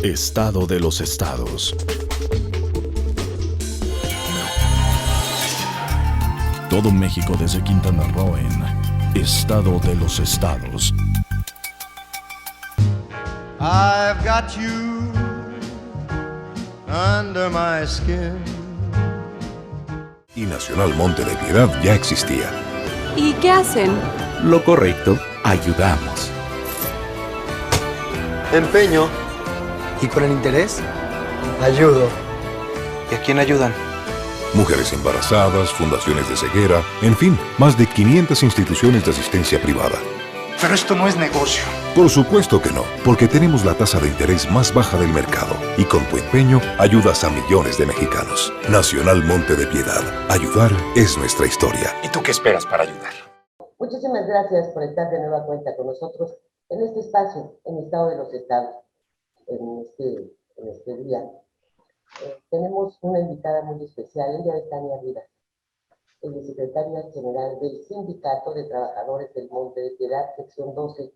Estado de los estados. Todo México desde Quintana Roo en Estado de los estados. I've got you under my skin. Y Nacional Monte de Piedad ya existía. ¿Y qué hacen? Lo correcto, ayudamos. Empeño. ¿Y con el interés? Ayudo. ¿Y a quién ayudan? Mujeres embarazadas, fundaciones de ceguera, en fin, más de 500 instituciones de asistencia privada. Pero esto no es negocio. Por supuesto que no, porque tenemos la tasa de interés más baja del mercado y con tu empeño ayudas a millones de mexicanos. Nacional Monte de Piedad. Ayudar es nuestra historia. ¿Y tú qué esperas para ayudar? Muchísimas gracias por estar de nueva cuenta con nosotros en este espacio, en Estado de los Estados, en este día. Tenemos una invitada muy especial, ella es Tania Rivas, ella es secretaria general del Sindicato de Trabajadores del Monte de Piedad, sección 12,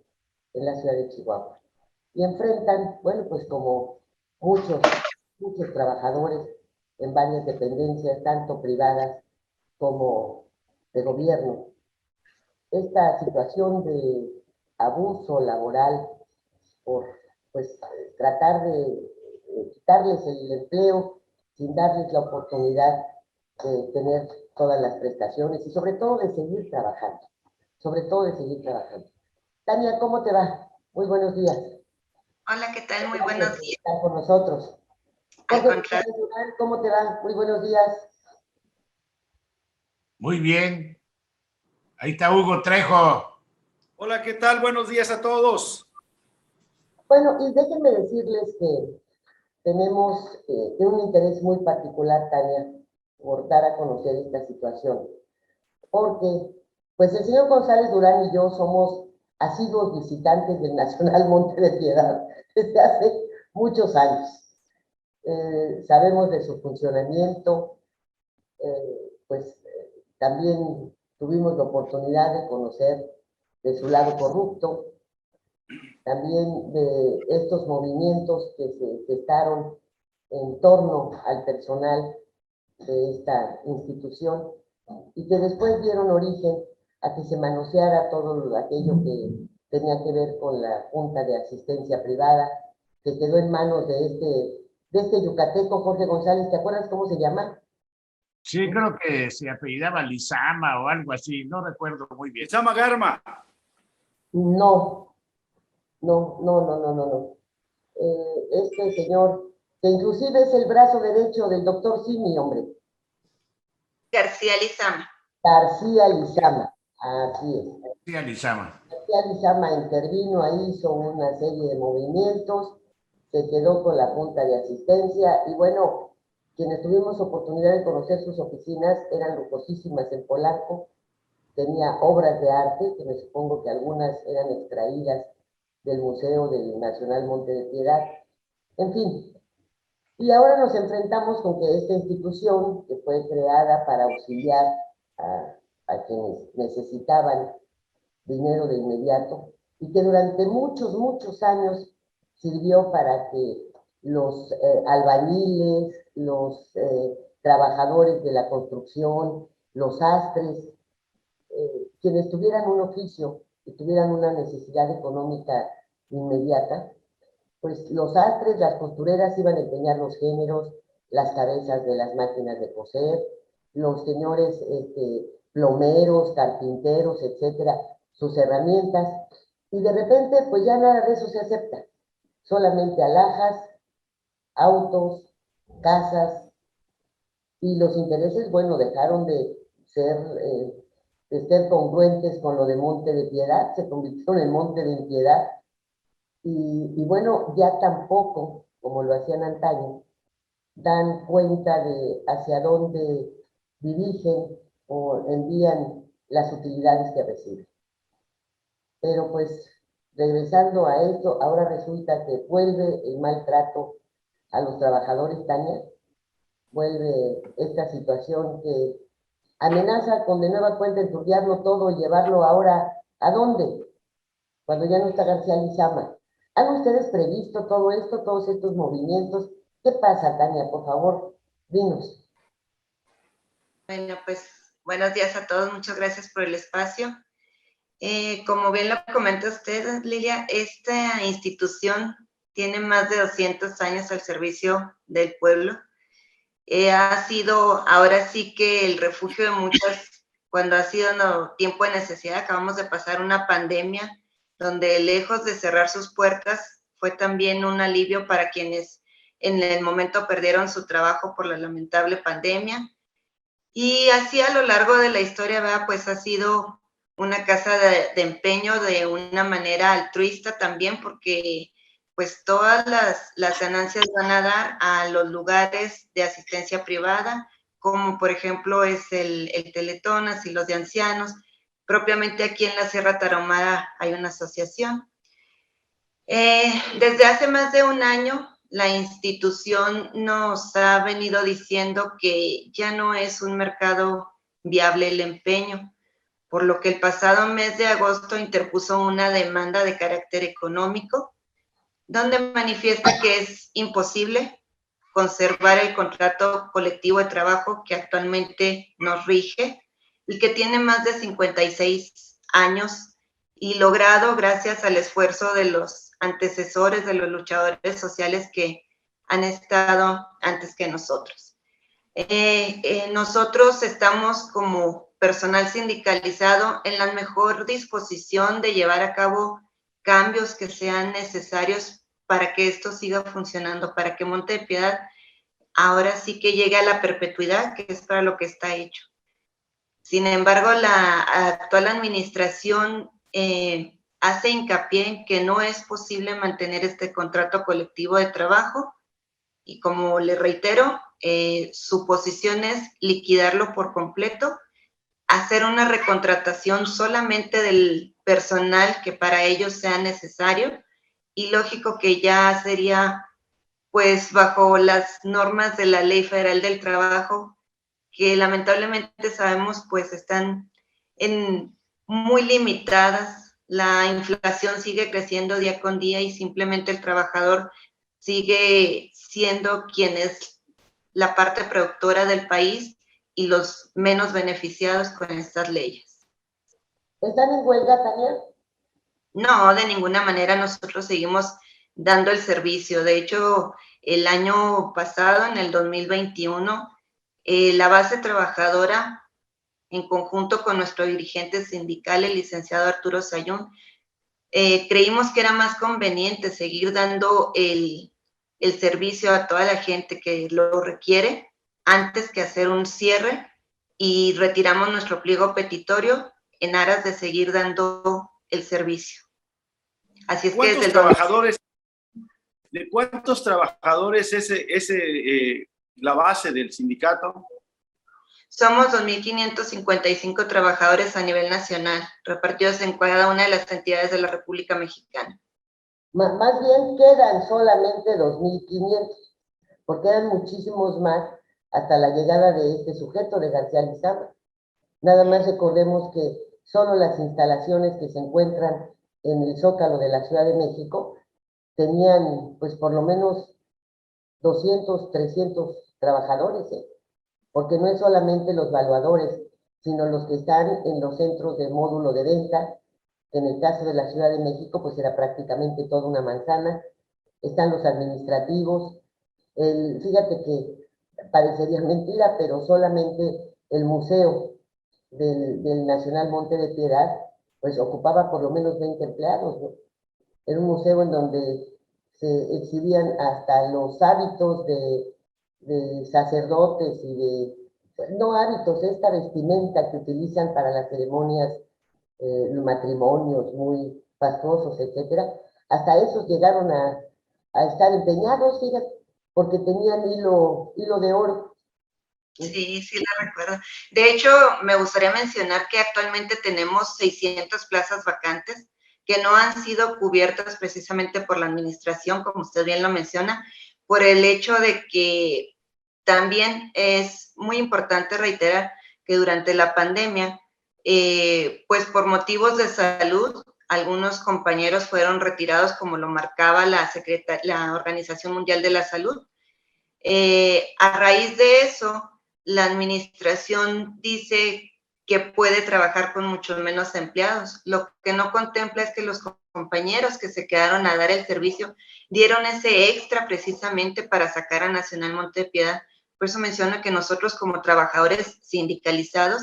en la ciudad de Chihuahua. Y enfrentan, bueno, pues como muchos trabajadores en varias dependencias, tanto privadas como de gobierno, esta situación de abuso laboral por, pues, tratar de quitarles el empleo sin darles la oportunidad de tener todas las prestaciones y sobre todo de seguir trabajando, Tania, ¿cómo te va? Muy buenos días. Hola, ¿qué tal? Muy buenos días. Estar con nosotros. ¿Cómo te va? Muy buenos días. Muy bien. Ahí está Hugo Trejo. Hola, ¿qué tal? Buenos días a todos. Bueno, y déjenme decirles que tenemos un interés muy particular, Tania, por dar a conocer esta situación, porque pues el señor González Durán y yo somos asiduos visitantes del Nacional Monte de Piedad desde hace muchos años. Sabemos de su funcionamiento, también tuvimos la oportunidad de conocer de su lado corrupto, también de estos movimientos que se gestaron en torno al personal de esta institución y que después dieron origen a que se manoseara todo aquello que tenía que ver con la Junta de Asistencia Privada, que quedó en manos de este yucateco Jorge González. ¿Te acuerdas cómo se llama? Sí, creo que se apellidaba Lizama o algo así, no recuerdo muy bien. Lizama Garma. No. Este señor, que inclusive es el brazo derecho del doctor Simi, hombre. García Lizama. García Lizama, así es. García Lizama. García Lizama intervino ahí, hizo una serie de movimientos, se quedó con la Junta de Asistencia y bueno, quienes tuvimos oportunidad de conocer sus oficinas eran lujosísimas en Polanco, tenía obras de arte, que me supongo que algunas eran extraídas del Museo del Nacional Monte de Piedad, en fin. Y ahora nos enfrentamos con que esta institución, que fue creada para auxiliar a quienes necesitaban dinero de inmediato, y que durante muchos años sirvió para que los albañiles, los trabajadores de la construcción, los sastres, quienes tuvieran un oficio y tuvieran una necesidad económica inmediata, pues los sastres, las costureras iban a empeñar los géneros, las cabezas de las máquinas de coser, los señores plomeros, carpinteros, etcétera, sus herramientas, y de repente pues ya nada de eso se acepta, solamente alhajas, autos, casas, y los intereses, bueno, dejaron de ser congruentes con lo de Monte de Piedad, se convirtieron en Monte de Impiedad, y bueno, ya tampoco, como lo hacían antaño, dan cuenta de hacia dónde dirigen o envían las utilidades que reciben. Pero pues, regresando a esto, ahora resulta que vuelve el maltrato a los trabajadores, Tania, vuelve esta situación que amenaza con de nueva cuenta enturbiarlo todo y llevarlo ahora, ¿a dónde? cuando ya no está García Lizama. ¿Han ustedes previsto todo esto, todos estos movimientos? ¿Qué pasa, Tania? Por favor, dinos. Bueno, pues buenos días a todos, muchas gracias por el espacio. Como bien lo comenta usted, Lilia, esta institución tiene más de 200 años al servicio del pueblo. Ha sido ahora sí que el refugio de muchas, cuando ha sido tiempo de necesidad. Acabamos de pasar una pandemia donde lejos de cerrar sus puertas, fue también un alivio para quienes en el momento perdieron su trabajo por la lamentable pandemia. Y así a lo largo de la historia, ¿verdad? Pues ha sido una casa de empeño de una manera altruista también, porque pues todas las ganancias van a dar a los lugares de asistencia privada, como por ejemplo es el Teletón, asilos de ancianos. Propiamente aquí en la Sierra Tarahumara hay una asociación. Desde hace más de un año, la institución nos ha venido diciendo que ya no es un mercado viable el empeño, por lo que el pasado mes de agosto interpuso una demanda de carácter económico, donde manifiesta que es imposible conservar el contrato colectivo de trabajo que actualmente nos rige y que tiene más de 56 años y logrado gracias al esfuerzo de los antecesores de los luchadores sociales que han estado antes que nosotros. Nosotros estamos como personal sindicalizado en la mejor disposición de llevar a cabo cambios que sean necesarios para que esto siga funcionando, para que Monte de Piedad ahora sí que llegue a la perpetuidad, que es para lo que está hecho. Sin embargo, la actual administración hace hincapié en que no es posible mantener este contrato colectivo de trabajo y, como le reitero, su posición es liquidarlo por completo, hacer una recontratación solamente del personal que para ellos sea necesario, y lógico que ya sería pues bajo las normas de la Ley Federal del Trabajo, que lamentablemente sabemos pues están muy limitadas. La inflación sigue creciendo día con día y simplemente el trabajador sigue siendo quien es la parte productora del país y los menos beneficiados con estas leyes. ¿Están en huelga, Tania? No, de ninguna manera. Nosotros seguimos dando el servicio. De hecho, el año pasado, en el 2021, la base trabajadora, en conjunto con nuestro dirigente sindical, el licenciado Arturo Sayún, creímos que era más conveniente seguir dando el servicio a toda la gente que lo requiere antes que hacer un cierre, y retiramos nuestro pliego petitorio en aras de seguir dando el servicio. Así es que desde ¿De cuántos trabajadores es la base del sindicato? Somos 2.555 trabajadores a nivel nacional, repartidos en cada una de las entidades de la República Mexicana. Más bien quedan solamente 2.500, porque eran muchísimos más hasta la llegada de este sujeto, de García Lizama. Nada más recordemos que solo las instalaciones que se encuentran en el Zócalo de la Ciudad de México tenían pues por lo menos 200, 300 trabajadores, porque no es solamente los valuadores, sino los que están en los centros de módulo de venta, que en el caso de la Ciudad de México pues era prácticamente toda una manzana. Están los administrativos. Fíjate que parecería mentira, pero solamente el museo del Nacional Monte de Piedad pues ocupaba por lo menos 20 empleados, ¿no? Era un museo en donde se exhibían hasta los hábitos de sacerdotes y no hábitos, esta vestimenta que utilizan para las ceremonias, los matrimonios muy fastuosos, etcétera. Hasta esos llegaron a estar empeñados, fíjate, porque tenían hilo de oro. Sí, sí la recuerdo. De hecho, me gustaría mencionar que actualmente tenemos 600 plazas vacantes que no han sido cubiertas precisamente por la administración, como usted bien lo menciona, por el hecho de que también es muy importante reiterar que durante la pandemia, pues por motivos de salud, algunos compañeros fueron retirados como lo marcaba la Organización Mundial de la Salud. A raíz de eso, la administración dice que puede trabajar con muchos menos empleados. Lo que no contempla es que los compañeros que se quedaron a dar el servicio dieron ese extra precisamente para sacar a Nacional Monte de Piedad. Por eso menciono que nosotros como trabajadores sindicalizados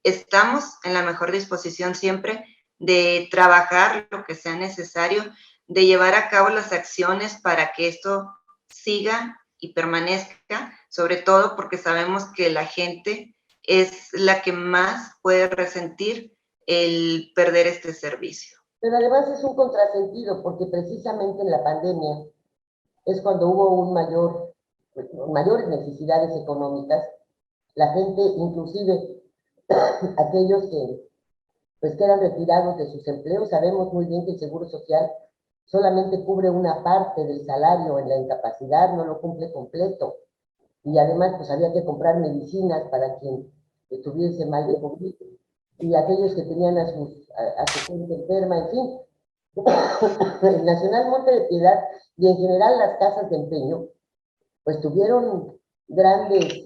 estamos en la mejor disposición siempre de trabajar lo que sea necesario, de llevar a cabo las acciones para que esto siga y permanezca, sobre todo porque sabemos que la gente es la que más puede resentir el perder este servicio. Pero además es un contrasentido, porque precisamente en la pandemia es cuando hubo mayores necesidades económicas. La gente, inclusive aquellos que eran retirados de sus empleos, sabemos muy bien que el Seguro Social solamente cubre una parte del salario en la incapacidad, no lo cumple completo. Y además, pues había que comprar medicinas para quien estuviese mal de COVID. Y aquellos que tenían a su gente enferma, en fin. El Nacional Monte de Piedad y en general las casas de empeño, pues tuvieron grandes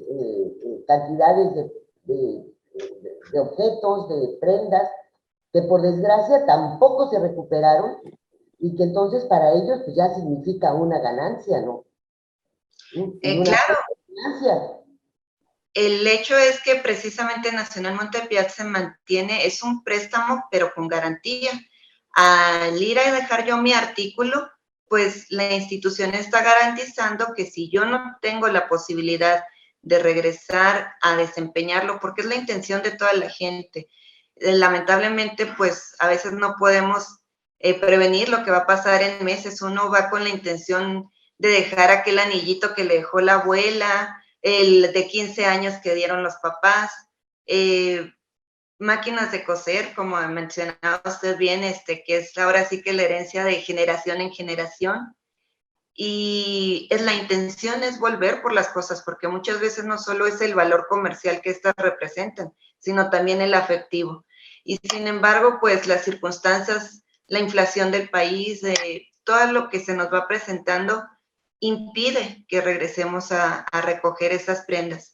cantidades de objetos, de prendas, que por desgracia tampoco se recuperaron y que entonces para ellos pues ya significa una ganancia, ¿no? Claro. Ganancia. El hecho es que precisamente Nacional Monte de Piedad se mantiene, es un préstamo, pero con garantía. Al ir a dejar yo mi artículo, pues la institución está garantizando que si yo no tengo la posibilidad de regresar a desempeñarlo, porque es la intención de toda la gente, lamentablemente, pues a veces no podemos prevenir lo que va a pasar en meses. Uno va con la intención de dejar aquel anillito que le dejó la abuela, el de 15 años que dieron los papás, máquinas de coser, como mencionaba usted bien, que es ahora sí que la herencia de generación en generación. Y la intención es volver por las cosas, porque muchas veces no solo es el valor comercial que estas representan, sino también el afectivo. Y sin embargo, pues las circunstancias, la inflación del país, todo lo que se nos va presentando, impide que regresemos a recoger esas prendas.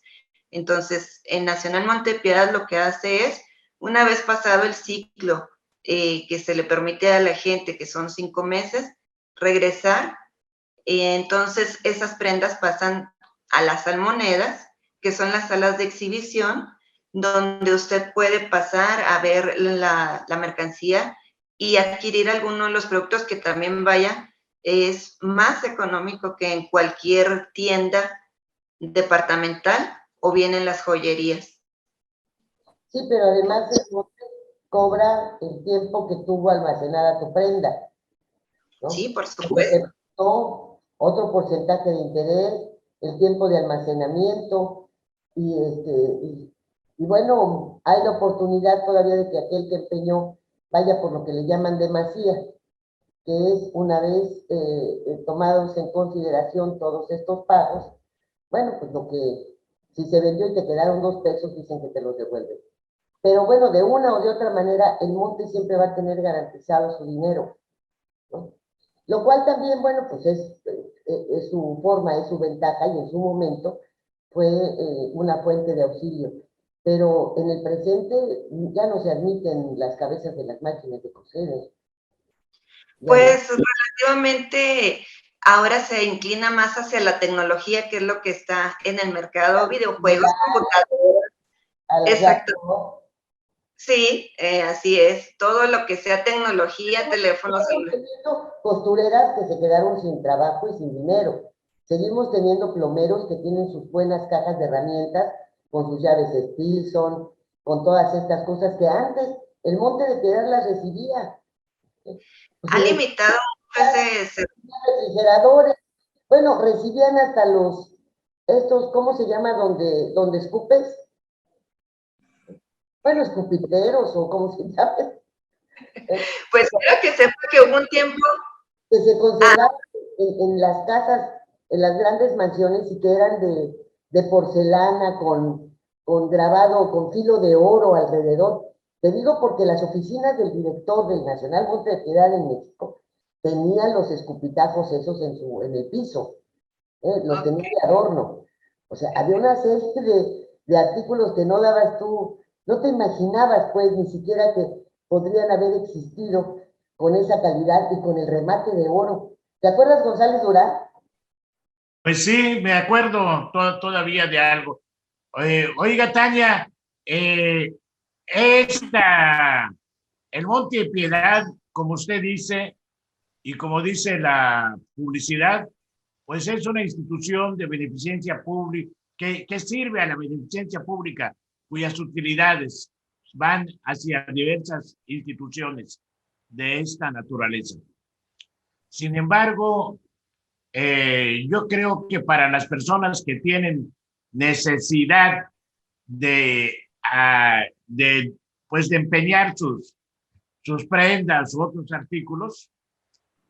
Entonces, en Nacional Monte de Piedad lo que hace es, una vez pasado el ciclo que se le permite a la gente, que son 5 meses, regresar. Entonces, esas prendas pasan a las almonedas, que son las salas de exhibición, donde usted puede pasar a ver la mercancía y adquirir alguno de los productos que también es más económico que en cualquier tienda departamental o bien en las joyerías. Sí, pero además el monte cobra el tiempo que tuvo almacenada tu prenda, ¿no? Sí, por supuesto. Otro porcentaje de interés, el tiempo de almacenamiento, y bueno, hay la oportunidad todavía de que aquel que empeñó vaya por lo que le llaman demasía, que es una vez tomados en consideración todos estos pagos, bueno, pues si se vendió y te quedaron 2 pesos, dicen que te los devuelven. Pero bueno, de una o de otra manera, el monte siempre va a tener garantizado su dinero, ¿no? Lo cual también, bueno, pues es su forma, es su ventaja, y en su momento fue una fuente de auxilio. Pero en el presente ya no se admiten las cabezas de las máquinas de coser. Pues relativamente ahora se inclina más hacia la tecnología, que es lo que está en el mercado, videojuegos, computadoras. Exacto. Sí, así es. Todo lo que sea tecnología, teléfonos celulares. Costureras que se quedaron sin trabajo y sin dinero. Seguimos teniendo plomeros que tienen sus buenas cajas de herramientas, con sus llaves Stilson, con todas estas cosas que antes el Monte de Piedad las recibía. Ha limitado ese refrigeradores. Bueno, recibían hasta estos, ¿cómo se llama? Donde escupes. Bueno, escupiteros o como se llama. Pues quiero que sepa que hubo un tiempo que se conservaban en las casas, en las grandes mansiones, y que eran de porcelana con grabado, con filo de oro alrededor, Te digo porque las oficinas del director del Nacional Monte de Piedad en México tenían los escupitajos esos en el piso, los tenían de adorno. O sea, había una serie de artículos que no dabas tú, no te imaginabas, pues, ni siquiera que podrían haber existido con esa calidad y con el remate de oro. ¿Te acuerdas, González Durán? Pues sí, me acuerdo todavía de algo. Oiga, Tania, el Monte de Piedad, como usted dice, y como dice la publicidad, pues es una institución de beneficencia pública, que sirve a la beneficencia pública, cuyas utilidades van hacia diversas instituciones de esta naturaleza. Sin embargo, yo creo que para las personas que tienen necesidad de empeñar sus prendas u otros artículos,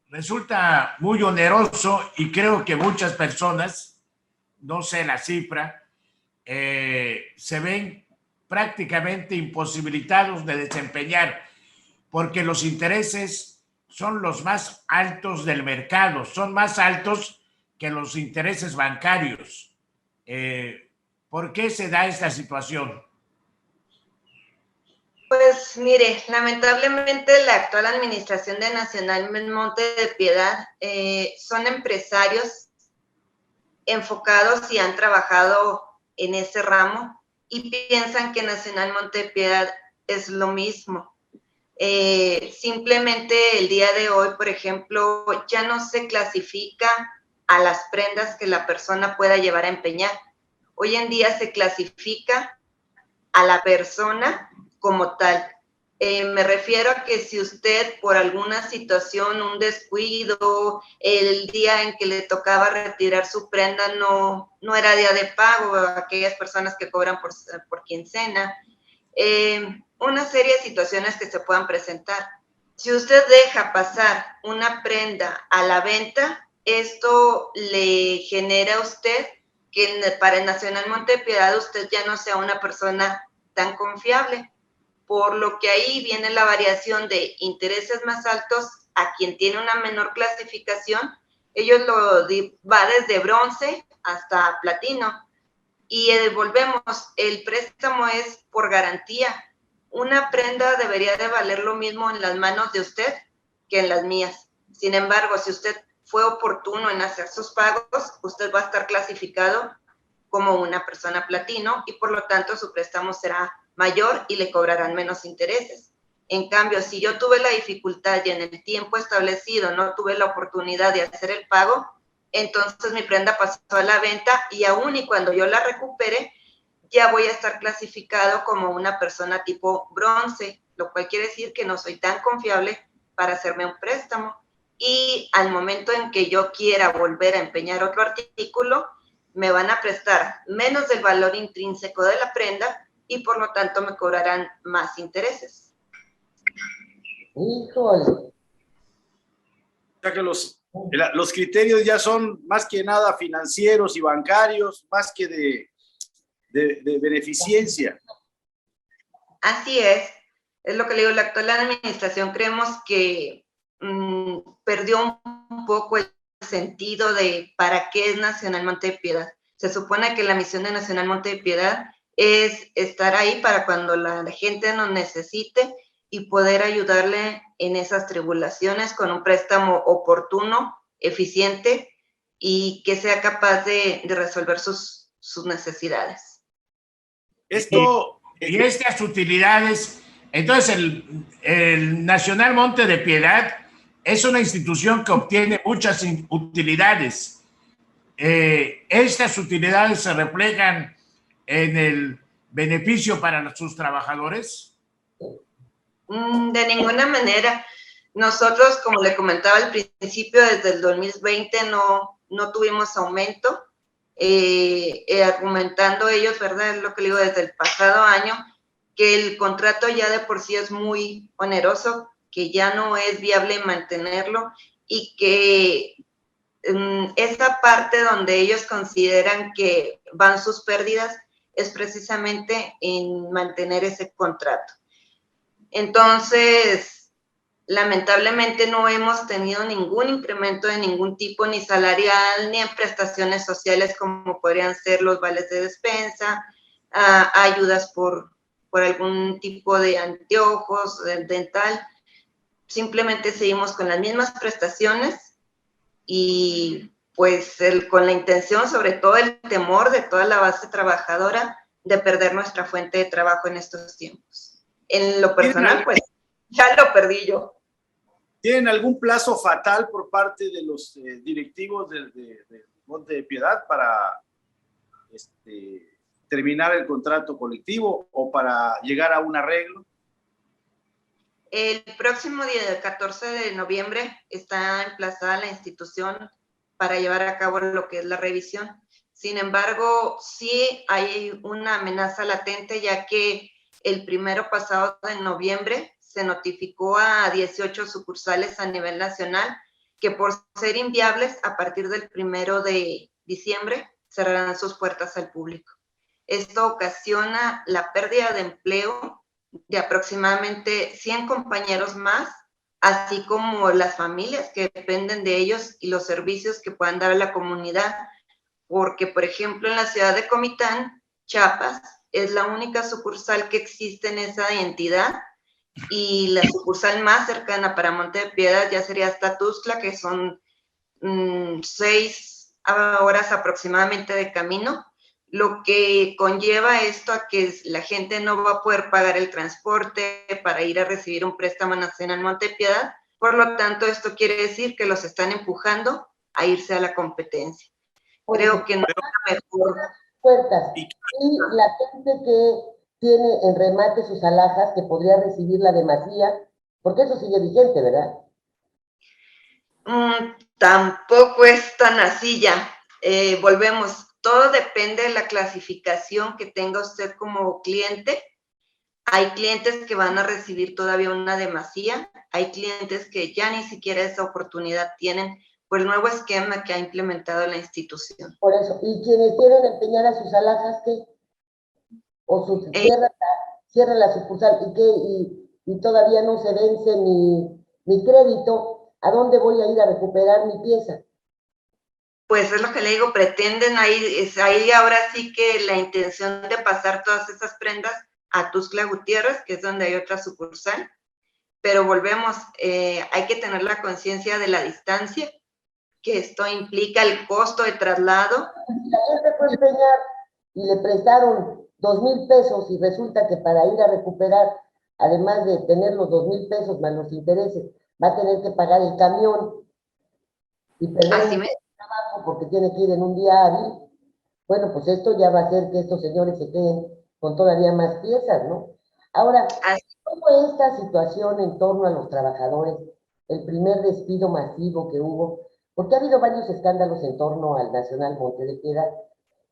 resulta muy oneroso y creo que muchas personas, no sé la cifra, se ven prácticamente imposibilitados de desempeñar porque los intereses son los más altos del mercado, son más altos que los intereses bancarios. ¿Por qué se da esta situación? Pues mire, lamentablemente la actual administración de Nacional Monte de Piedad son empresarios enfocados y han trabajado en ese ramo y piensan que Nacional Monte de Piedad es lo mismo. Simplemente el día de hoy, por ejemplo, ya no se clasifica a las prendas que la persona pueda llevar a empeñar. Hoy en día se clasifica a la persona como tal. Me refiero a que si usted por alguna situación, un descuido, el día en que le tocaba retirar su prenda no era día de pago, aquellas personas que cobran por quincena, una serie de situaciones que se puedan presentar. Si usted deja pasar una prenda a la venta, esto le genera a usted que para el Nacional Monte de Piedad usted ya no sea una persona tan confiable, por lo que ahí viene la variación de intereses más altos a quien tiene una menor clasificación. Ellos va desde bronce hasta platino. Y volvemos, el préstamo es por garantía. Una prenda debería de valer lo mismo en las manos de usted que en las mías. Sin embargo, si usted fue oportuno en hacer sus pagos, usted va a estar clasificado como una persona platino y por lo tanto su préstamo será mayor y le cobrarán menos intereses. En cambio, si yo tuve la dificultad y en el tiempo establecido no tuve la oportunidad de hacer el pago, entonces mi prenda pasó a la venta y aún y cuando yo la recupere, ya voy a estar clasificado como una persona tipo bronce, lo cual quiere decir que no soy tan confiable para hacerme un préstamo. Y al momento en que yo quiera volver a empeñar otro artículo, me van a prestar menos del valor intrínseco de la prenda y por lo tanto me cobrarán más intereses. Híjole. O sea que los criterios ya son más que nada financieros y bancarios, más que de beneficencia. Así es lo que le digo, la actual administración creemos que perdió un poco el sentido de para qué es Nacional Monte de Piedad. Se supone que la misión de Nacional Monte de Piedad es estar ahí para cuando la gente nos necesite y poder ayudarle en esas tribulaciones con un préstamo oportuno, eficiente y que sea capaz de resolver sus necesidades. Esto y estas utilidades, entonces el Nacional Monte de Piedad es una institución que obtiene muchas utilidades. Estas utilidades se reflejan en el beneficio para sus trabajadores. De ninguna manera. Nosotros, como le comentaba al principio, desde el 2020 no tuvimos aumento, argumentando ellos, ¿verdad? Es lo que le digo desde el pasado año, que el contrato ya de por sí es muy oneroso, que ya no es viable mantenerlo y que esa parte donde ellos consideran que van sus pérdidas es precisamente en mantener ese contrato. Entonces, lamentablemente no hemos tenido ningún incremento de ningún tipo, ni salarial, ni en prestaciones sociales como podrían ser los vales de despensa, ayudas por algún tipo de anteojos, dental. Simplemente seguimos con las mismas prestaciones y pues con la intención, sobre todo el temor de toda la base trabajadora de perder nuestra fuente de trabajo en estos tiempos. En lo personal, pues ya lo perdí yo. ¿Tienen algún plazo fatal por parte de los directivos de Monte de Piedad para terminar el contrato colectivo o para llegar a un arreglo? El próximo día, 14 de noviembre, está emplazada la institución para llevar a cabo lo que es la revisión. Sin embargo, sí hay una amenaza latente, ya que el primero pasado de noviembre se notificó a 18 sucursales a nivel nacional que por ser inviables, a partir del 1 de diciembre, cerrarán sus puertas al público. Esto ocasiona la pérdida de empleo de aproximadamente 100 compañeros más, así como las familias que dependen de ellos y los servicios que puedan dar a la comunidad, porque, por ejemplo, en la ciudad de Comitán, Chiapas, es la única sucursal que existe en esa entidad, y la sucursal más cercana para Monte de Piedad ya sería hasta Tuxtla, que son 6 horas aproximadamente de camino, lo que conlleva esto a que la gente no va a poder pagar el transporte para ir a recibir un préstamo nacional en Monte de Piedad. Por lo tanto, esto quiere decir que los están empujando a irse a la competencia. Creo que no es la mejor. Puertas. Y la gente que tiene en remate sus alhajas, que podría recibir la demasía, porque eso sigue vigente, ¿verdad? Tampoco es tan así ya. Volvemos. Todo depende de la clasificación que tenga usted como cliente. Hay clientes que van a recibir todavía una demasía, hay clientes que ya ni siquiera esa oportunidad tienen por el nuevo esquema que ha implementado la institución. Por eso, ¿y quienes quieren empeñar a sus alhajas qué? O cierran la sucursal, ¿y qué? Y todavía no se vence mi crédito, ¿a dónde voy a ir a recuperar mi pieza? Pues es lo que le digo, pretenden ahí ahora sí que la intención de pasar todas esas prendas a Tuxtla Gutiérrez, que es donde hay otra sucursal, pero volvemos, hay que tener la conciencia de la distancia, que esto implica el costo de traslado. Si la gente fue a empeñar y le prestaron 2,000 pesos y resulta que para ir a recuperar, además de tener los 2,000 pesos más los intereses, va a tener que pagar el camión y perder trabajo porque tiene que ir en un día hábil. Bueno, pues esto ya va a hacer que estos señores se queden con todavía más piezas, ¿no? Ahora, ¿cómo esta situación en torno a los trabajadores, el primer despido masivo que hubo, porque ha habido varios escándalos en torno al Nacional Monte de Piedad?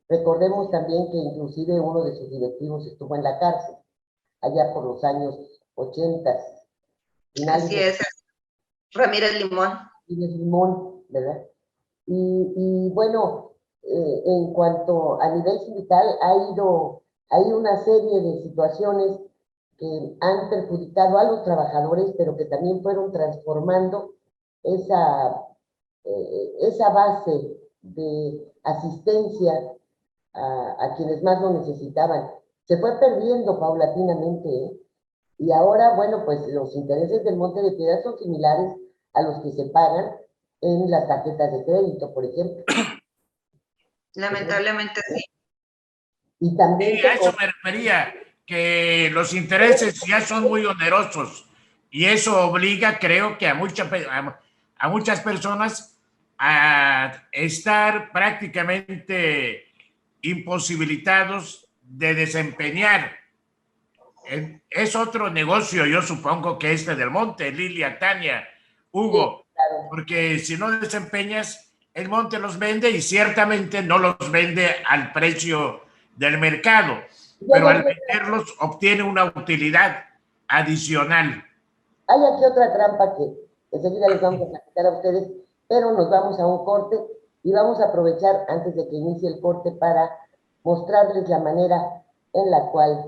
Recordemos también que inclusive uno de sus directivos estuvo en la cárcel, allá por los años 80. Así es, Ramírez Limón. Ramírez Limón, ¿verdad? Y bueno, en cuanto a nivel sindical, hay una serie de situaciones que han perjudicado a los trabajadores, pero que también fueron transformando esa base de asistencia a quienes más lo necesitaban. Se fue perdiendo paulatinamente, ¿eh? Y ahora, bueno, pues los intereses del Monte de Piedad son similares a los que se pagan en las tarjetas de crédito, por ejemplo. Lamentablemente sí. Y también a eso me refería, que los intereses ya son muy onerosos y eso obliga, creo que a muchas personas a estar prácticamente imposibilitados de desempeñar. Es otro negocio, yo supongo que del Monte, Lilia, Tania, Hugo, sí, claro. Porque si no desempeñas, el Monte los vende y ciertamente no los vende al precio del mercado, pero al venderlos obtiene una utilidad adicional. Hay aquí otra trampa que enseguida les vamos a platicar a ustedes, pero nos vamos a un corte y vamos a aprovechar antes de que inicie el corte para mostrarles la manera en la cual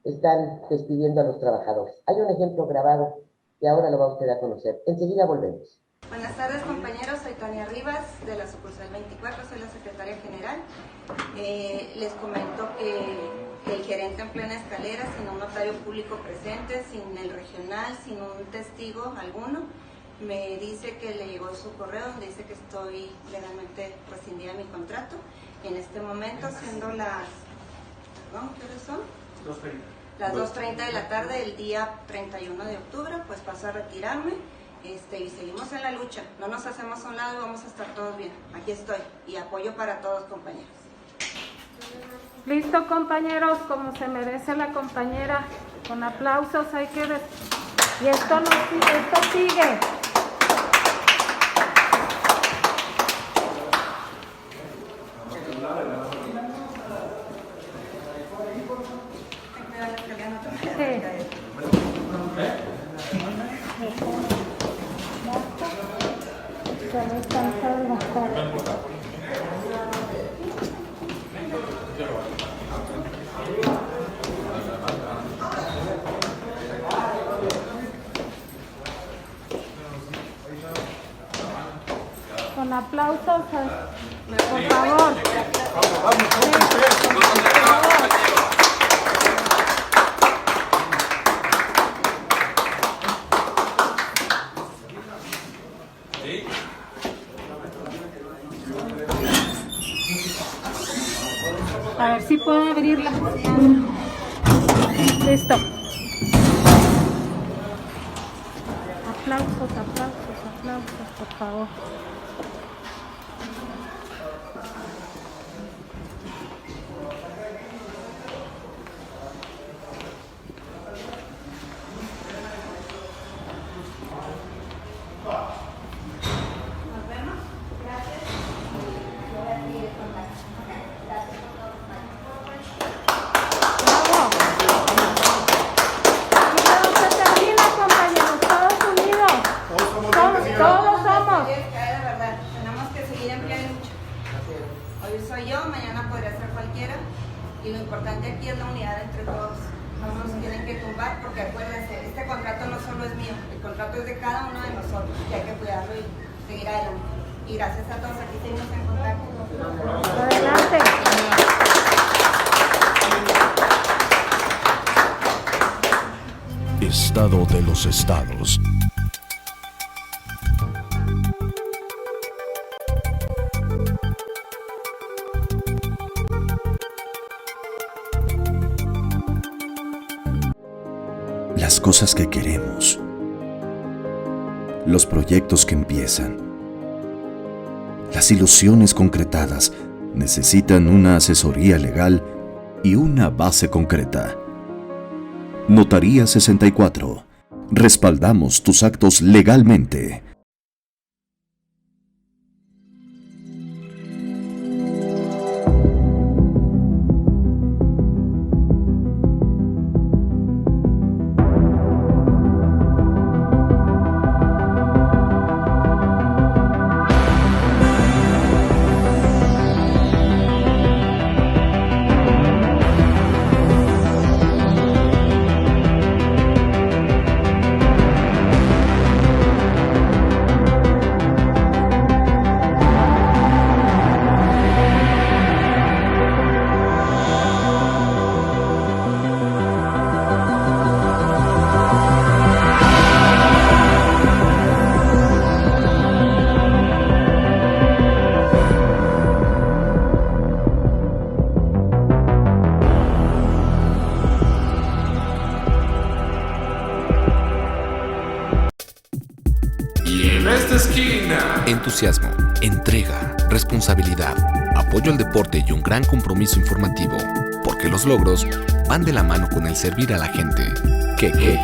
están despidiendo a los trabajadores. Hay un ejemplo grabado que ahora lo va usted a conocer. Enseguida volvemos. Buenas tardes, compañeros. Soy Tania Rivas, de la sucursal 24, soy la secretaria general. Les comento que el gerente en plena escalera, sin un notario público presente, sin el regional, sin un testigo alguno, me dice que le llegó su correo donde dice que estoy legalmente rescindida mi contrato. En este momento, siendo las... ¿Perdón? ¿Qué horas son? 2:30. Las 2:30 de la tarde del día 31 de octubre, pues paso a retirarme. Y seguimos en la lucha, no nos hacemos a un lado y vamos a estar todos bien. Aquí estoy y apoyo para todos, compañeros. Listo, compañeros, como se merece la compañera, con aplausos hay que... Y esto sigue. Con aplausos, por favor. A ver si puedo abrirla. Listo. Aplausos, por favor. Y lo importante aquí es la unidad entre todos. No nos tienen que tumbar porque acuérdense, este contrato no solo es mío, el contrato es de cada uno de nosotros y hay que cuidarlo y seguir adelante. Y gracias a todos, aquí seguimos en contacto. Adelante. Estado de los estados. Las cosas que queremos, los proyectos que empiezan, las ilusiones concretadas necesitan una asesoría legal y una base concreta. Notaría 64. Respaldamos tus actos legalmente. Entusiasmo, entrega, responsabilidad, apoyo al deporte y un gran compromiso informativo, porque los logros van de la mano con el servir a la gente. Kekegi.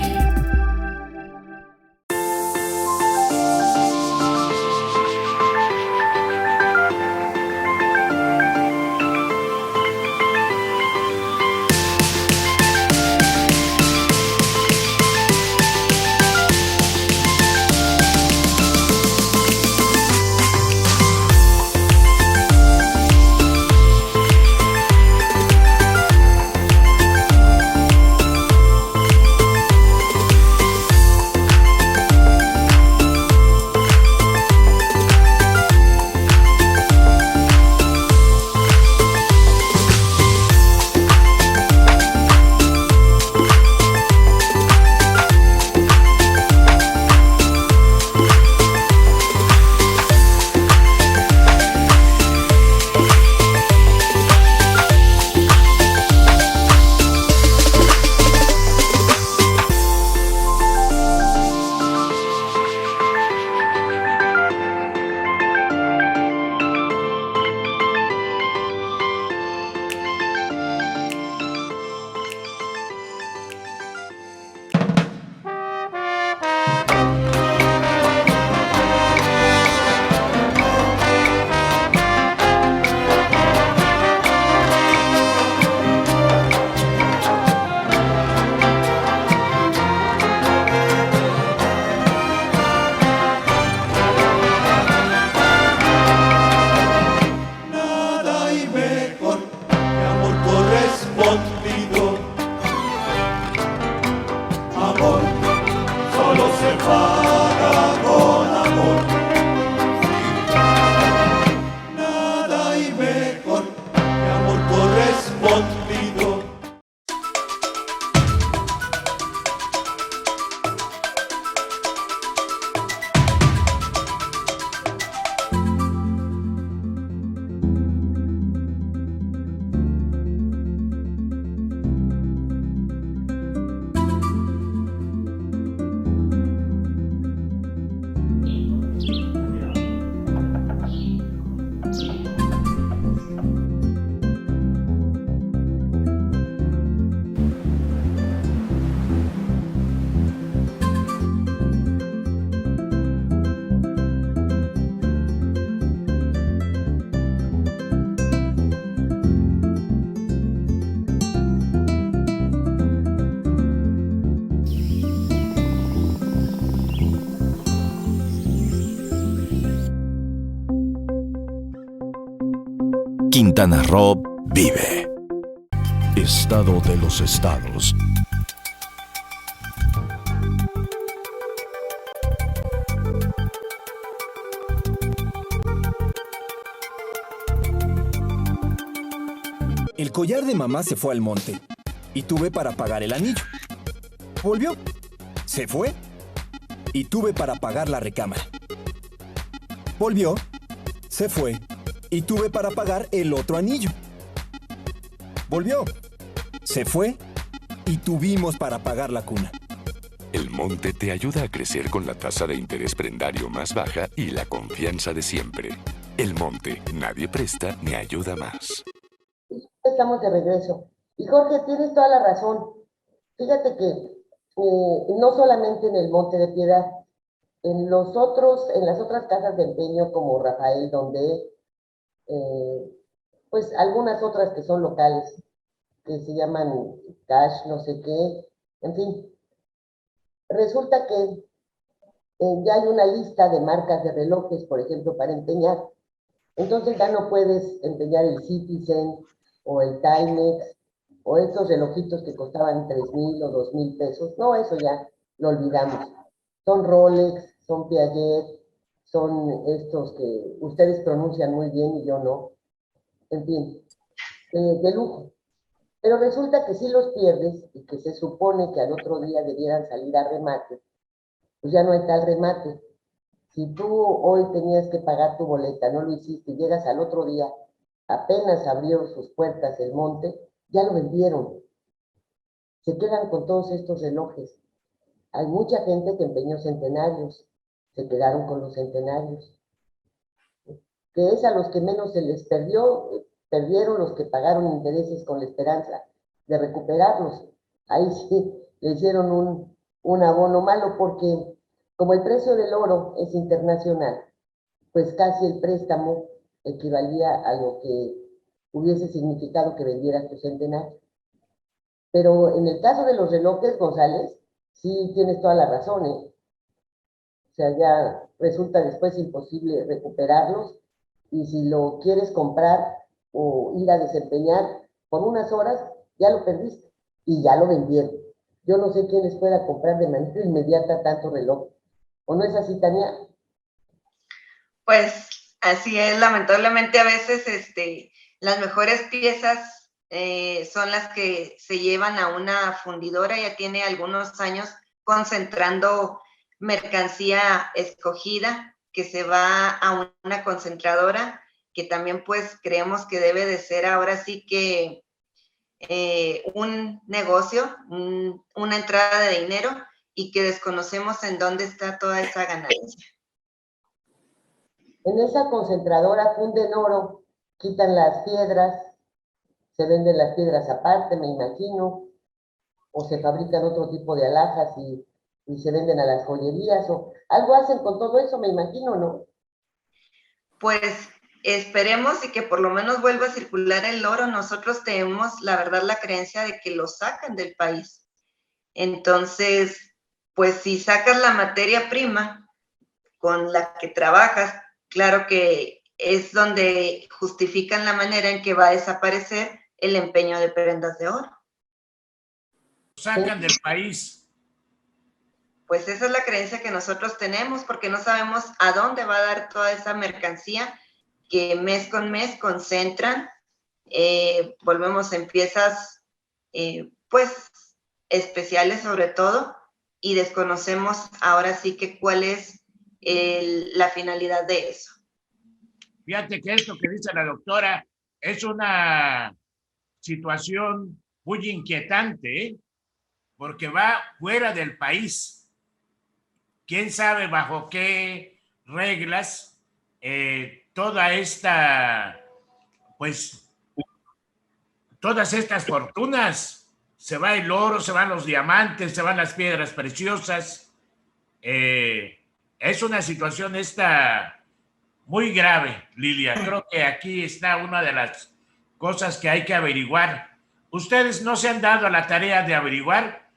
Quintana Roo vive. Estado de los estados. El collar de mamá se fue al monte y tuve para pagar el anillo. Volvió, se fue y tuve para pagar la recámara. Volvió, se fue y tuve para pagar el otro anillo. Volvió, se fue y tuvimos para pagar la cuna. El monte te ayuda a crecer con la tasa de interés prendario más baja y la confianza de siempre. El monte, nadie presta ni ayuda más. Estamos de regreso. Y Jorge, tienes toda la razón. Fíjate que no solamente en el Monte de Piedad, en las otras casas de empeño como Rafael, donde pues algunas otras que son locales, que se llaman Cash, no sé qué, en fin. Resulta que ya hay una lista de marcas de relojes, por ejemplo, para empeñar. Entonces ya no puedes empeñar el Citizen o el Timex o estos relojitos que costaban 3,000 o 2,000 pesos. No, eso ya lo olvidamos. Son Rolex, son Piaget, son estos que ustedes pronuncian muy bien y yo no. En fin, de lujo. Pero resulta que si los pierdes y que se supone que al otro día debieran salir a remate, pues ya no hay tal remate. Si tú hoy tenías que pagar tu boleta, no lo hiciste y llegas al otro día, apenas abrió sus puertas el monte, ya lo vendieron. Se quedan con todos estos relojes. Hay mucha gente que empeñó centenarios, se quedaron con los centenarios. Que es a los que menos se les perdieron los que pagaron intereses con la esperanza de recuperarlos. Ahí sí le hicieron un abono malo porque como el precio del oro es internacional, pues casi el préstamo equivalía a lo que hubiese significado que vendieras tu centenario. Pero en el caso de los relojes, González, sí tienes toda la razón, ¿eh? O sea, ya resulta después imposible recuperarlos y si lo quieres comprar o ir a desempeñar por unas horas, ya lo perdiste y ya lo vendieron. Yo no sé quién les pueda comprar de manera inmediata tanto reloj. ¿O no es así, Tania? Pues así es, lamentablemente a veces las mejores piezas son las que se llevan a una fundidora, ya tiene algunos años concentrando mercancía escogida que se va a una concentradora que también pues creemos que debe de ser ahora sí que un negocio, una entrada de dinero y que desconocemos en dónde está toda esa ganancia. En esa concentradora funden oro, quitan las piedras, se venden las piedras aparte, me imagino, o se fabrican otro tipo de alhajas y se venden a las joyerías, o algo hacen con todo eso, me imagino, ¿no? Pues esperemos y que por lo menos vuelva a circular el oro. Nosotros tenemos, la verdad, la creencia de que lo sacan del país. Entonces, pues si sacas la materia prima con la que trabajas, claro que es donde justifican la manera en que va a desaparecer el empeño de prendas de oro. Sacan del país. Pues esa es la creencia que nosotros tenemos, porque no sabemos a dónde va a dar toda esa mercancía que mes con mes concentran. Volvemos en piezas, pues, especiales sobre todo, y desconocemos ahora sí que cuál es la finalidad de eso. Fíjate que esto que dice la doctora es una situación muy inquietante, ¿eh? Porque va fuera del país. ¿Quién sabe bajo qué reglas toda esta, pues, todas estas fortunas? Se va el oro, se van los diamantes, se van las piedras preciosas. Es una situación esta muy grave, Lilia. Creo que aquí está una de las cosas que hay que averiguar. ¿Ustedes no se han dado a la tarea de averiguar?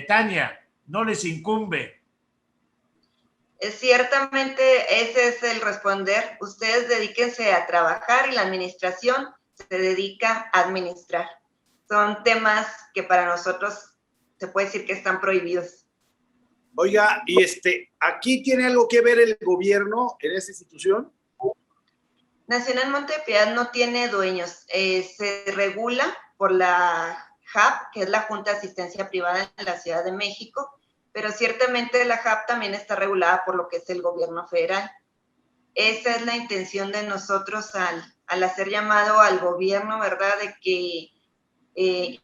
Tania, ¿no les incumbe? Ciertamente ese es el responder. Ustedes dedíquense a trabajar y la administración se dedica a administrar. Son temas que para nosotros se puede decir que están prohibidos. Oiga, y ¿aquí tiene algo que ver el gobierno en esta institución? Nacional Monte de Piedad no tiene dueños. Se regula por la JAP, que es la Junta de Asistencia Privada en la Ciudad de México, pero ciertamente la JAP también está regulada por lo que es el gobierno federal. Esa es la intención de nosotros al hacer llamado al gobierno, ¿verdad?, de que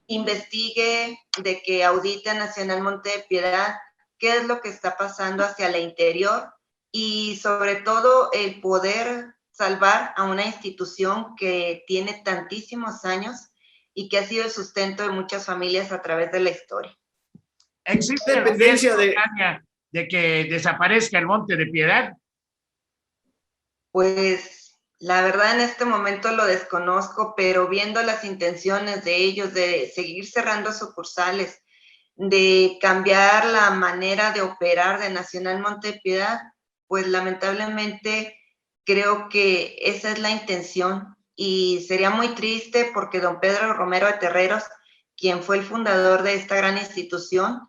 investigue, de que audite a Nacional Monte de Piedad qué es lo que está pasando hacia el interior y sobre todo el poder salvar a una institución que tiene tantísimos años y que ha sido el sustento de muchas familias a través de la historia. ¿Existe dependencia de que desaparezca el Monte de Piedad? Pues la verdad en este momento lo desconozco, pero viendo las intenciones de ellos de seguir cerrando sucursales, de cambiar la manera de operar de Nacional Monte de Piedad, pues lamentablemente creo que esa es la intención y sería muy triste porque don Pedro Romero de Terreros, quien fue el fundador de esta gran institución,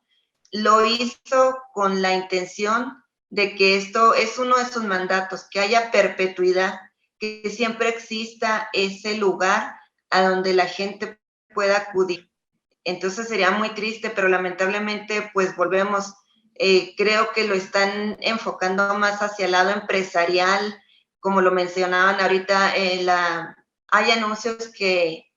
lo hizo con la intención de que esto es uno de sus mandatos, que haya perpetuidad, que siempre exista ese lugar a donde la gente pueda acudir. Entonces sería muy triste, pero lamentablemente pues volvemos, creo que lo están enfocando más hacia el lado empresarial, como lo mencionaban ahorita, hay anuncios que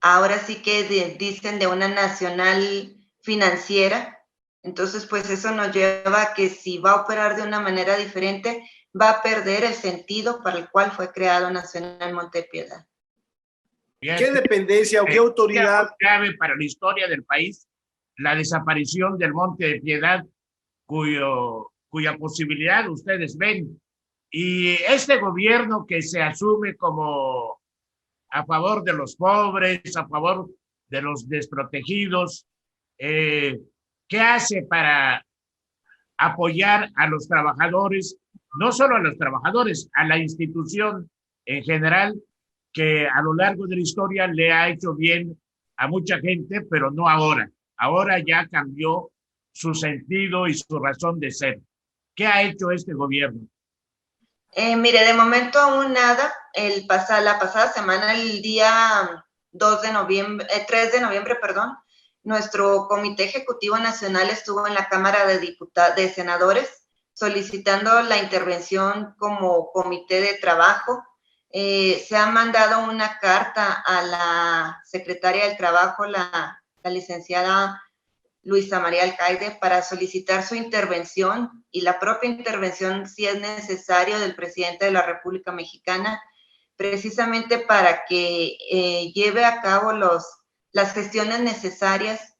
ahora sí que dicen de una nacional financiera, entonces pues eso nos lleva a que si va a operar de una manera diferente, va a perder el sentido para el cual fue creado Nacional Monte de Piedad. ¿Qué dependencia o qué autoridad? Grave para la historia del país la desaparición del Monte de Piedad, cuya posibilidad ustedes ven. Y este gobierno que se asume como a favor de los pobres, a favor de los desprotegidos, ¿qué hace para apoyar a los trabajadores? No solo a los trabajadores, a la institución en general, que a lo largo de la historia le ha hecho bien a mucha gente, pero no ahora. Ahora ya cambió su sentido y su razón de ser. ¿Qué ha hecho este gobierno? Mire, de momento aún nada. La pasada semana, el día 3 de noviembre, nuestro Comité Ejecutivo Nacional estuvo en la Cámara de Senadores solicitando la intervención como comité de trabajo. Se ha mandado una carta a la secretaria del Trabajo, la licenciada Luisa María Alcaide, para solicitar su intervención y la propia intervención, si es necesario, del presidente de la República Mexicana, precisamente para que lleve a cabo las gestiones necesarias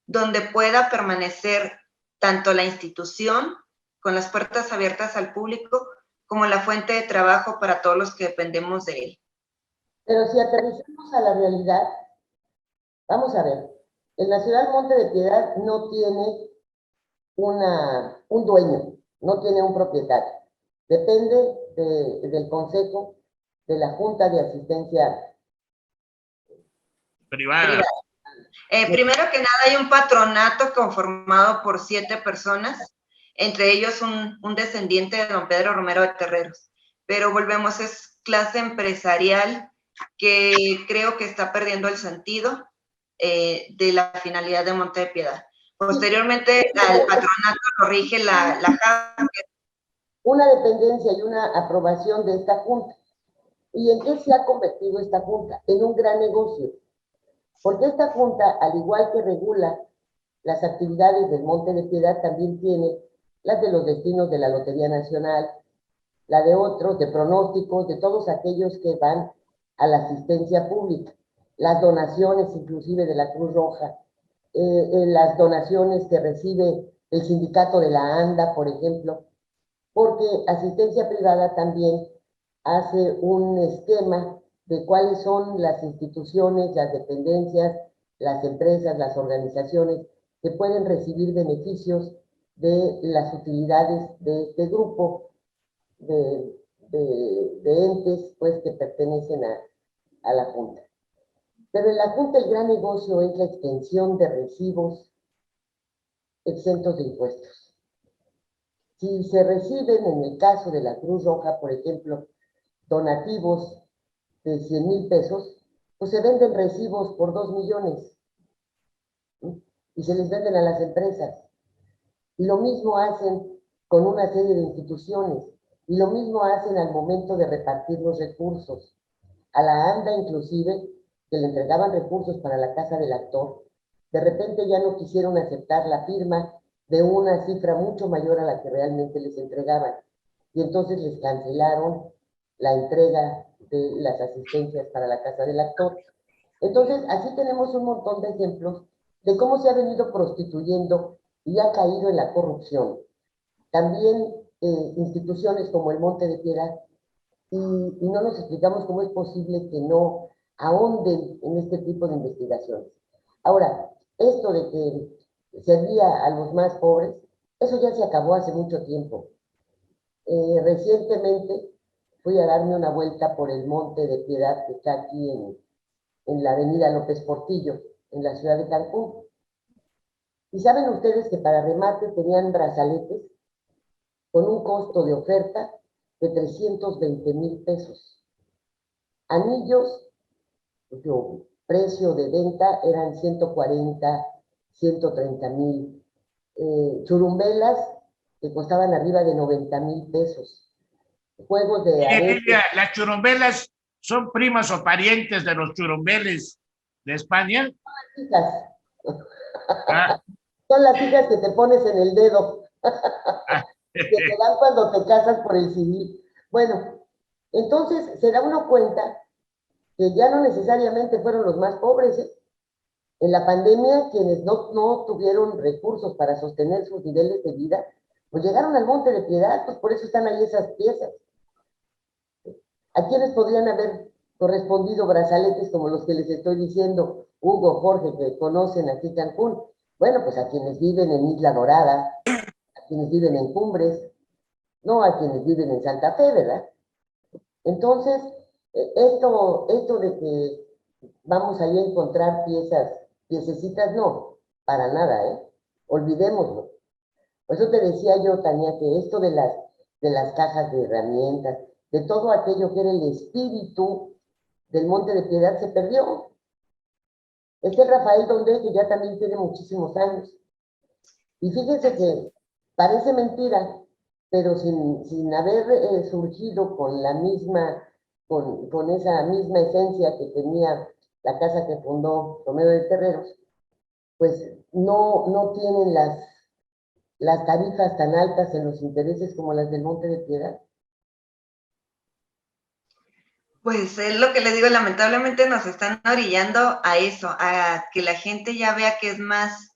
donde pueda permanecer tanto la institución con las puertas abiertas al público como la fuente de trabajo para todos los que dependemos de él. Pero si aterrizamos a la realidad, vamos a ver, el Nacional Monte de Piedad no tiene un dueño, no tiene un propietario. Depende del Consejo de la Junta de Asistencia Privada. Primero que nada, hay un patronato conformado por 7 personas, entre ellos un descendiente de don Pedro Romero de Terreros. Pero volvemos, es clase empresarial que creo que está perdiendo el sentido de la finalidad de Monte de Piedad. Posteriormente, al patronato lo rige la JAP. Una dependencia y una aprobación de esta Junta. ¿Y en qué se ha convertido esta Junta? En un gran negocio. Porque esta Junta, al igual que regula las actividades del Monte de Piedad, también tiene las de los destinos de la Lotería Nacional, la de otros, de pronósticos, de todos aquellos que van a la asistencia pública, las donaciones inclusive de la Cruz Roja, las donaciones que recibe el sindicato de la ANDA, por ejemplo, porque asistencia privada también hace un esquema de cuáles son las instituciones, las dependencias, las empresas, las organizaciones que pueden recibir beneficios de las utilidades de este grupo de entes pues, que pertenecen a la Junta. Pero en la Junta el gran negocio es la extensión de recibos exentos de impuestos. Si se reciben, en el caso de la Cruz Roja, por ejemplo, donativos de 100,000 pesos, pues se venden recibos por 2 millones, ¿sí? Y se les venden a las empresas. Y lo mismo hacen con una serie de instituciones, y lo mismo hacen al momento de repartir los recursos. A la ANDA, inclusive, que le entregaban recursos para la casa del actor, de repente ya no quisieron aceptar la firma de una cifra mucho mayor a la que realmente les entregaban. Y entonces les cancelaron la entrega de las asistencias para la casa del actor. Entonces, así tenemos un montón de ejemplos de cómo se ha venido prostituyendo y ha caído en la corrupción. También instituciones como el Monte de Piedad, y no nos explicamos cómo es posible que no ahonden en este tipo de investigaciones. Ahora, esto de que servía a los más pobres, eso ya se acabó hace mucho tiempo. Recientemente fui a darme una vuelta por el Monte de Piedad que está aquí en la avenida López Portillo, en la ciudad de Cancún. Y saben ustedes que para remate tenían brazaletes con un costo de oferta de 320,000 pesos. Anillos, cuyo precio de venta eran 140, 130,000. Churumbelas que costaban arriba de 90,000 pesos. Juegos de aretes. ¿Las churumbelas son primas o parientes de los churumbeles de España? Son las hijas. Son las hijas que te pones en el dedo. Que te dan cuando te casas por el civil. Bueno, entonces se da uno cuenta que ya no necesariamente fueron los más pobres, ¿eh? En la pandemia, quienes no tuvieron recursos para sostener sus niveles de vida, pues llegaron al Monte de Piedad, pues por eso están ahí esas piezas. ¿A quiénes podrían haber correspondido brazaletes como los que les estoy diciendo, Hugo, Jorge, que conocen aquí Cancún? Bueno, pues a quienes viven en Isla Dorada, a quienes viven en Cumbres, no a quienes viven en Santa Fe, ¿verdad? Entonces, esto de que vamos ahí a encontrar piececitas, no, para nada, ¿eh? Olvidémoslo. Por eso te decía yo, Tania, que esto de las cajas de herramientas, de todo aquello que era el espíritu del Monte de Piedad se perdió. Rafael Donde, que ya también tiene muchísimos años. Y fíjense que parece mentira, pero sin haber surgido con la misma, con esa misma esencia que tenía la casa que fundó Romero de Terreros, pues no tienen las tarifas tan altas en los intereses como las del Monte de Piedad. Pues es lo que les digo, lamentablemente nos están orillando a eso, a que la gente ya vea que es más,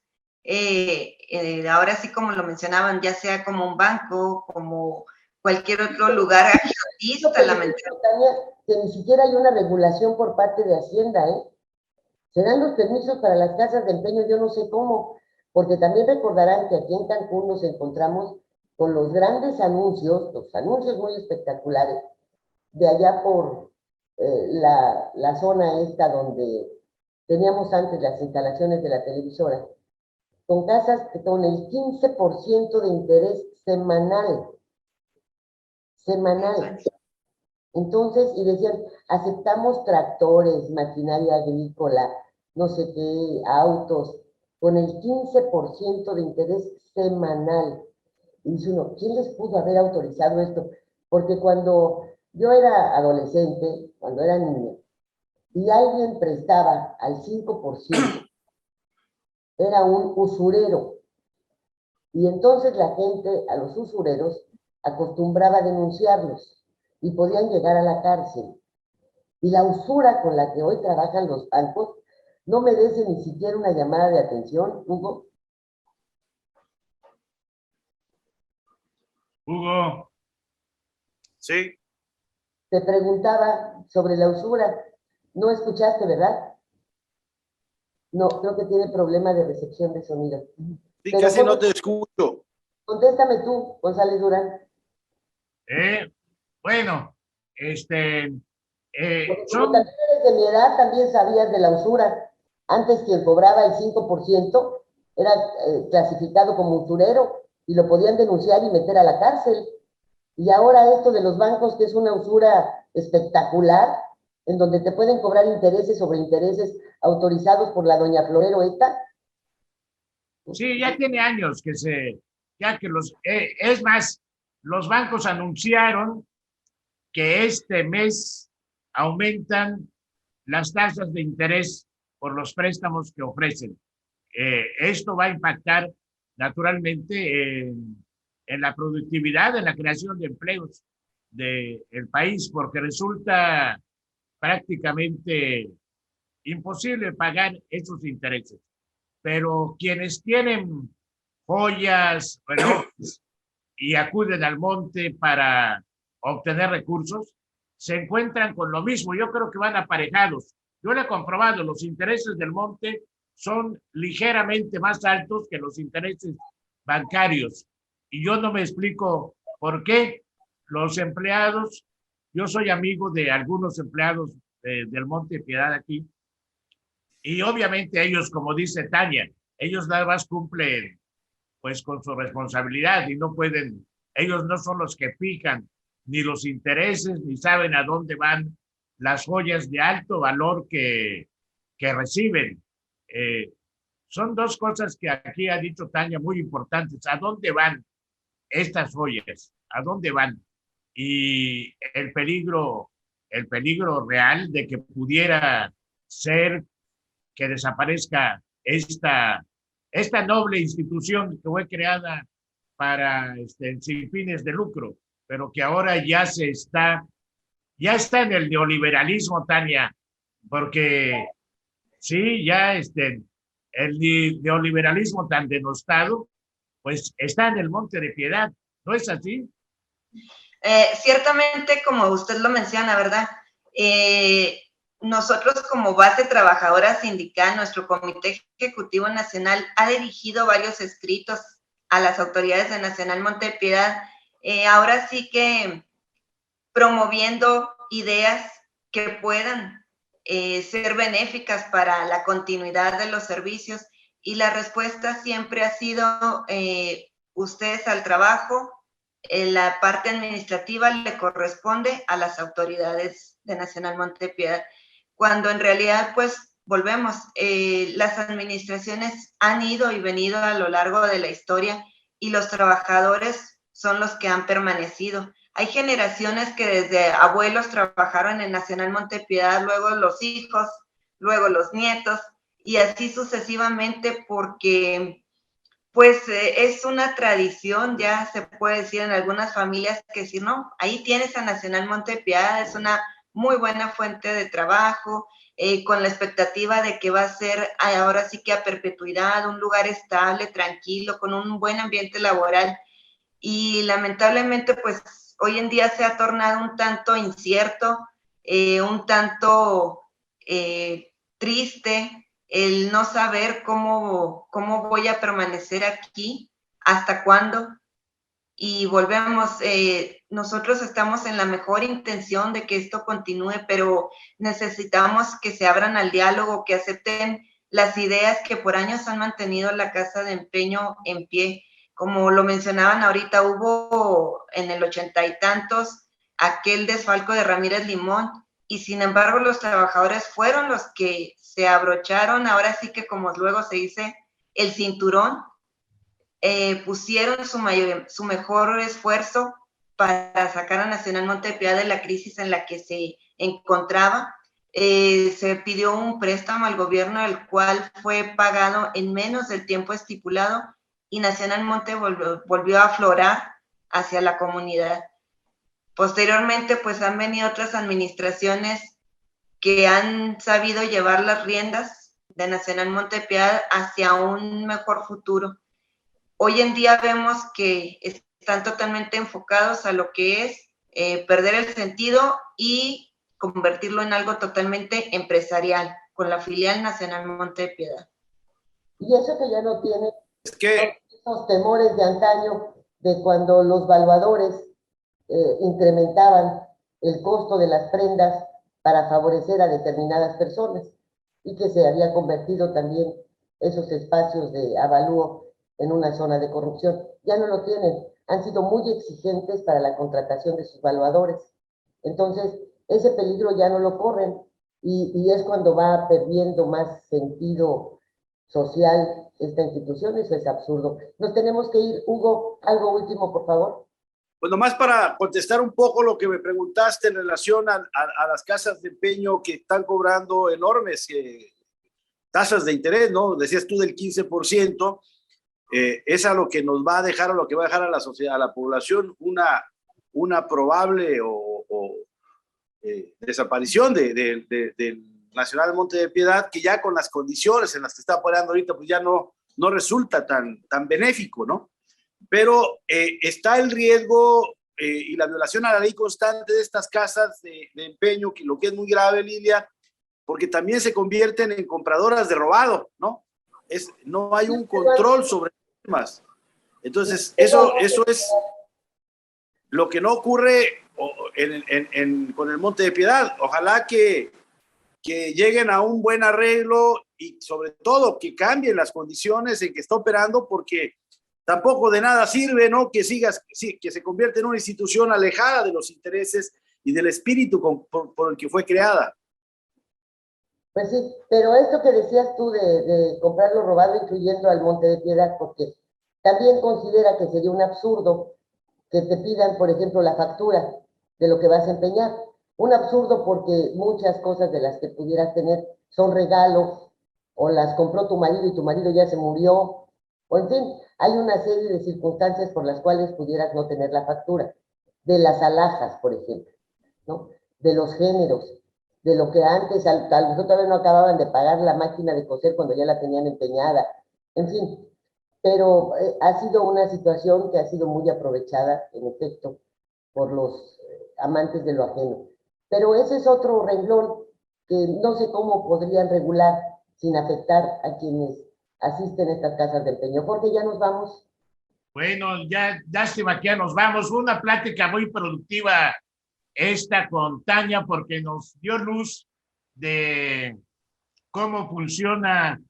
ahora sí como lo mencionaban, ya sea como un banco, como cualquier otro lugar agiotista, lamentablemente. Que ni siquiera hay una regulación por parte de Hacienda, ¿eh? Se dan los permisos para las casas de empeño, yo no sé cómo, porque también recordarán que aquí en Cancún nos encontramos con los grandes anuncios, los anuncios muy espectaculares, de allá por la zona esta donde teníamos antes las instalaciones de la televisora, con casas que con el 15% de interés semanal. Entonces, y decían, aceptamos tractores, maquinaria agrícola, no sé qué, autos, con el 15% de interés semanal. Y dice uno, ¿quién les pudo haber autorizado esto? Porque cuando yo era adolescente, cuando era niña, y alguien prestaba al 5%, era un usurero. Y entonces la gente, a los usureros, acostumbraba a denunciarlos y podían llegar a la cárcel. Y la usura con la que hoy trabajan los bancos no merece ni siquiera una llamada de atención, Hugo. Hugo. Sí. Te preguntaba sobre la usura. No escuchaste, ¿verdad? No, creo que tiene problema de recepción de sonido. Sí, casi no te escucho. Contéstame tú, González Durán. Bueno, Como también eres de mi edad, también sabías de la usura. Antes quien cobraba el 5% era clasificado como usurero y lo podían denunciar y meter a la cárcel. Y ahora esto de los bancos, que es una usura espectacular, en donde te pueden cobrar intereses sobre intereses autorizados por la doña Florero esta. Sí, ya tiene años que es más, los bancos anunciaron que este mes aumentan las tasas de interés por los préstamos que ofrecen. Esto va a impactar naturalmente en la productividad, en la creación de empleos del país, porque resulta prácticamente imposible pagar esos intereses. Pero quienes tienen joyas, relojes y acuden al monte para obtener recursos, se encuentran con lo mismo. Yo creo que van aparejados. Yo lo he comprobado, los intereses del monte son ligeramente más altos que los intereses bancarios. Y yo no me explico por qué los empleados, yo soy amigo de algunos empleados del Monte Piedad aquí, y obviamente ellos, como dice Tania, ellos nada más cumplen pues con su responsabilidad y no pueden, ellos no son los que fijan ni los intereses, ni saben a dónde van las joyas de alto valor que reciben. Son dos cosas que aquí ha dicho Tania muy importantes. ¿A dónde van estas joyas? ¿A dónde van? Y el peligro real de que pudiera ser que desaparezca esta noble institución que fue creada para sin fines de lucro, pero que ahora ya está en el neoliberalismo, Tania, porque sí, ya el neoliberalismo tan denostado, pues está en el Monte de Piedad, ¿no es así? Ciertamente, como usted lo menciona, ¿verdad? Nosotros como base trabajadora sindical, nuestro Comité Ejecutivo Nacional ha dirigido varios escritos a las autoridades de Nacional Monte de Piedad, ahora sí que promoviendo ideas que puedan ser benéficas para la continuidad de los servicios, y la respuesta siempre ha sido ustedes al trabajo, la parte administrativa le corresponde a las autoridades de Nacional Monte de Piedad, cuando en realidad pues volvemos, las administraciones han ido y venido a lo largo de la historia y los trabajadores son los que han permanecido. Hay generaciones que desde abuelos trabajaron en Nacional Monte de Piedad, luego los hijos, luego los nietos y así sucesivamente, porque pues es una tradición, ya se puede decir en algunas familias que si no, ahí tienes a Nacional Monte de Piedad, es una muy buena fuente de trabajo, con la expectativa de que va a ser ahora sí que a perpetuidad, un lugar estable, tranquilo, con un buen ambiente laboral. Y lamentablemente, pues hoy en día se ha tornado un tanto incierto, un tanto triste, el no saber cómo voy a permanecer aquí, hasta cuándo. Y volvemos, nosotros estamos en la mejor intención de que esto continúe, pero necesitamos que se abran al diálogo, que acepten las ideas que por años han mantenido la Casa de Empeño en pie. Como lo mencionaban ahorita, hubo en el 80 y tantos aquel desfalco de Ramírez Limón, y sin embargo los trabajadores fueron los que se abrocharon, ahora sí que como luego se dice, el cinturón, pusieron su mejor esfuerzo para sacar a Nacional Monte de Piedad de la crisis en la que se encontraba. Se pidió un préstamo al gobierno, el cual fue pagado en menos del tiempo estipulado, y Nacional Monte volvió a aflorar hacia la comunidad. Posteriormente, pues han venido otras administraciones que han sabido llevar las riendas de Nacional Monte de Piedad hacia un mejor futuro. Hoy en día vemos que están totalmente enfocados a lo que es perder el sentido y convertirlo en algo totalmente empresarial, con la filial Nacional Monte de Piedad. Y eso que ya no tiene esos temores de antaño de cuando los valuadores incrementaban el costo de las prendas para favorecer a determinadas personas y que se había convertido también esos espacios de avalúo en una zona de corrupción. Ya no lo tienen, han sido muy exigentes para la contratación de sus valuadores. Entonces, ese peligro ya no lo corren y es cuando va perdiendo más sentido social esta institución. Eso es absurdo. Nos tenemos que ir. Hugo, algo último, por favor. Pues nomás para contestar un poco lo que me preguntaste en relación a las casas de empeño que están cobrando enormes tasas de interés, ¿no? Decías tú del 15%, es a lo que nos va a dejar, a lo que va a dejar a la sociedad, a la población, una probable desaparición del Nacional Monte de Piedad, que ya con las condiciones en las que está operando ahorita, pues ya no resulta tan benéfico, ¿no? Pero está el riesgo y la violación a la ley constante de estas casas de empeño, que lo que es muy grave, Lilia, porque también se convierten en compradoras de robado, ¿no? No hay un control sobre temas. Entonces, eso es lo que no ocurre con el Monte de Piedad. Ojalá que lleguen a un buen arreglo y sobre todo que cambien las condiciones en que está operando, porque tampoco de nada sirve, ¿no? Que se convierta en una institución alejada de los intereses y del espíritu por el que fue creada. Pues sí, pero esto que decías tú de comprar lo robado, incluyendo al Monte de Piedad, porque también considera que sería un absurdo que te pidan, por ejemplo, la factura de lo que vas a empeñar. Un absurdo porque muchas cosas de las que pudieras tener son regalos, o las compró tu marido y tu marido ya se murió, o en fin, hay una serie de circunstancias por las cuales pudieras no tener la factura. De las alhajas, por ejemplo, ¿no? De los géneros, de lo que antes, tal vez otra vez no acababan de pagar la máquina de coser cuando ya la tenían empeñada, en fin. Pero ha sido una situación que ha sido muy aprovechada, en efecto, por los amantes de lo ajeno. Pero ese es otro renglón que no sé cómo podrían regular sin afectar a quienes asisten a estas casas de empeño. Jorge, ¿ya nos vamos? Bueno, ya lástima que ya nos vamos. Una plática muy productiva esta con Tania, porque nos dio luz de cómo funciona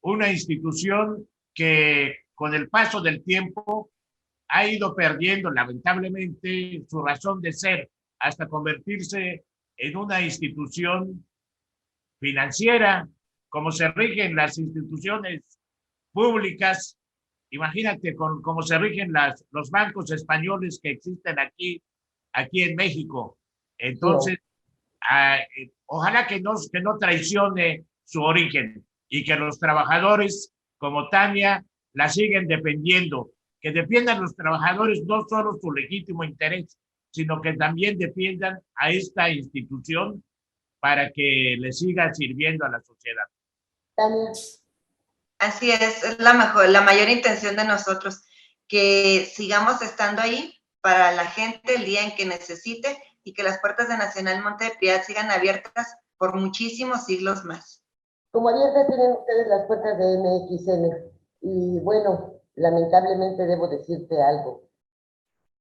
una institución que con el paso del tiempo ha ido perdiendo lamentablemente su razón de ser hasta convertirse en una institución financiera, como se rigen las instituciones públicas. Imagínate cómo se rigen los bancos españoles que existen aquí en México. Entonces, ojalá que no traicione su origen y que los trabajadores como Tania la siguen dependiendo, que defiendan los trabajadores no solo su legítimo interés, sino que también defiendan a esta institución para que le siga sirviendo a la sociedad. Tania. Así es la mayor intención de nosotros, que sigamos estando ahí para la gente el día en que necesite y que las puertas de Nacional Monte de Piedad sigan abiertas por muchísimos siglos más. Como abiertas tienen ustedes las puertas de MXN. Y bueno, lamentablemente debo decirte algo.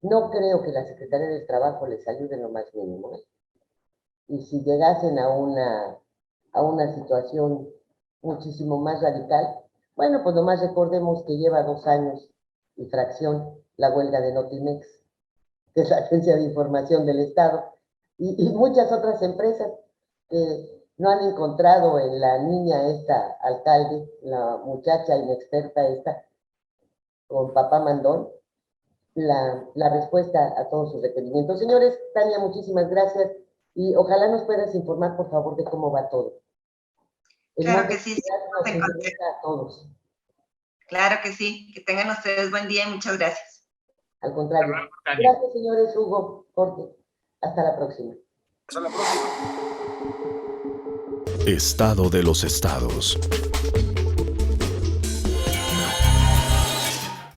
No creo que la Secretaría del Trabajo les ayude en lo más mínimo, ¿eh? Y si llegasen a una situación muchísimo más radical, bueno, pues nomás recordemos que lleva 2 años y fracción la huelga de Notimex, que es la Agencia de Información del Estado, y muchas otras empresas que no han encontrado en la niña esta alcalde, la muchacha inexperta esta, con papá mandón, la respuesta a todos sus requerimientos. Señores, Tania, muchísimas gracias, y ojalá nos puedas informar, por favor, de cómo va todo. Claro que sí. Nos interesa a todos. Claro que sí. Que tengan ustedes buen día y muchas gracias. Al contrario. Gracias, señores. Hugo, Jorge. Hasta la próxima. Hasta la próxima. Estado de los estados.